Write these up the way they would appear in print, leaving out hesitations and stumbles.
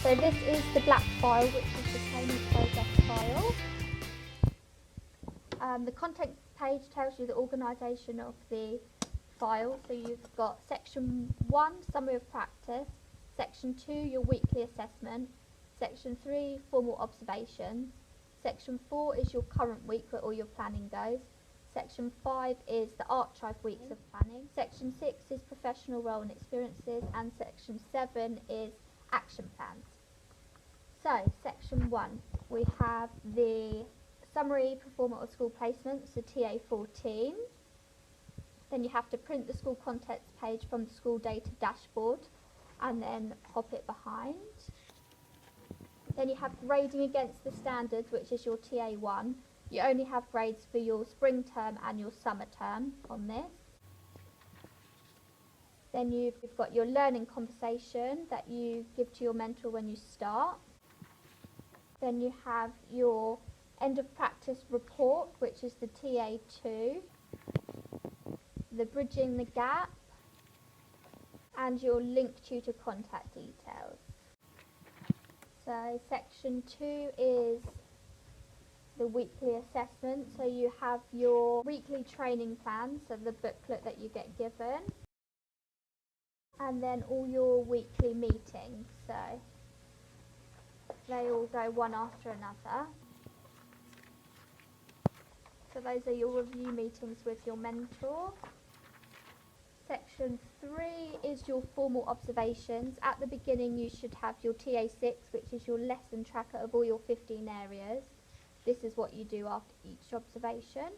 So this is the black file, which is the training progress file. The content page tells you the organisation of the file. So you've got section 1, summary of practice, section 2, your weekly assessment, section 3, formal observations, section 4 is your current week where all your planning goes, section 5 is the archive weeks of planning, section 6 is professional role and experiences, and section 7 is action plans. So section 1, we have the summary performer or school placements, the TA14. Then you have to print the school contents page from the school data dashboard and then pop it behind. Then you have grading against the standards, which is your TA1. You only have grades for your spring term and your summer term on this. Then you've got your learning conversation that you give to your mentor when you start. Then you have your end of practice report, which is the TA2, the bridging the gap, and your link tutor contact details. So section 2 is the weekly assessment. So you have your weekly training plan, so the booklet that you get given, and then all your weekly meetings. So they all go one after another. So those are your review meetings with your mentor. Section 3 is your formal observations. At the beginning you should have your TA6, which is your lesson tracker of all your 15 areas. This is what you do after each observation.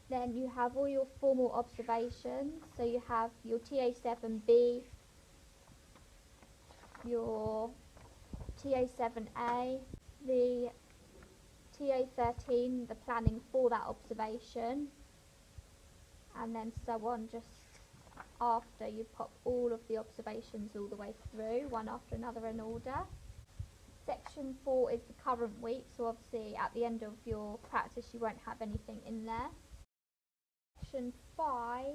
Then you have all your formal observations. So you have your TA7B, your TA7A, the TA13, the planning for that observation, and then so on, just after you pop all of the observations all the way through, one after another in order. Section 4 is the current week, so obviously at the end of your practice you won't have anything in there. Section 5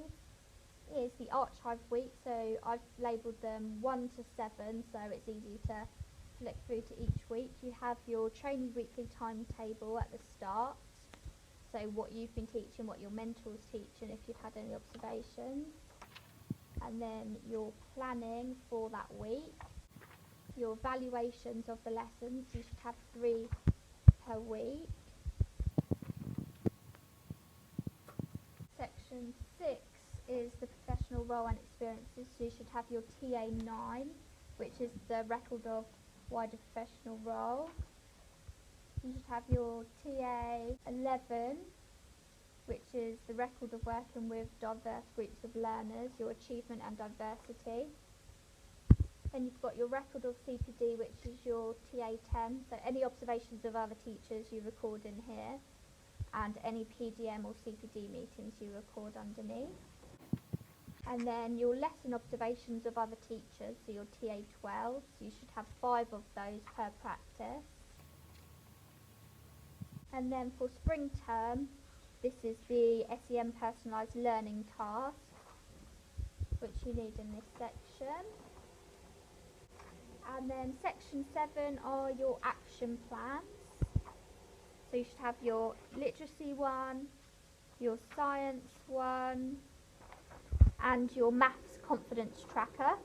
is the archive week, so I've labelled them 1 to 7, so it's easy to flick through to each week. You have your trainee weekly timetable at the start, so what you've been teaching, what your mentors teach, and if you've had any observations. And then your planning for that week, your evaluations of the lessons, you should have 3 per week. Section 6 is the professional role and experiences, so you should have your TA9, which is the record of wider professional role. You should have your TA11, which is the record of working with diverse groups of learners, your achievement and diversity. Then you've got your record of CPD, which is your TA10, so any observations of other teachers you record in here, and any PDM or CPD meetings you record underneath. And then your lesson observations of other teachers, so your TA12, so you should have 5 of those per practice. And then for spring term, this is the SEM personalised learning task, which you need in this section. And then section 7 are your action plans. So you should have your literacy one, your science one, and your maths confidence tracker.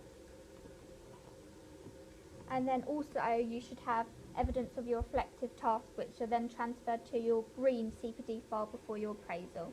And then also you should have evidence of your reflective tasks, which are then transferred to your green CPD file before your appraisal.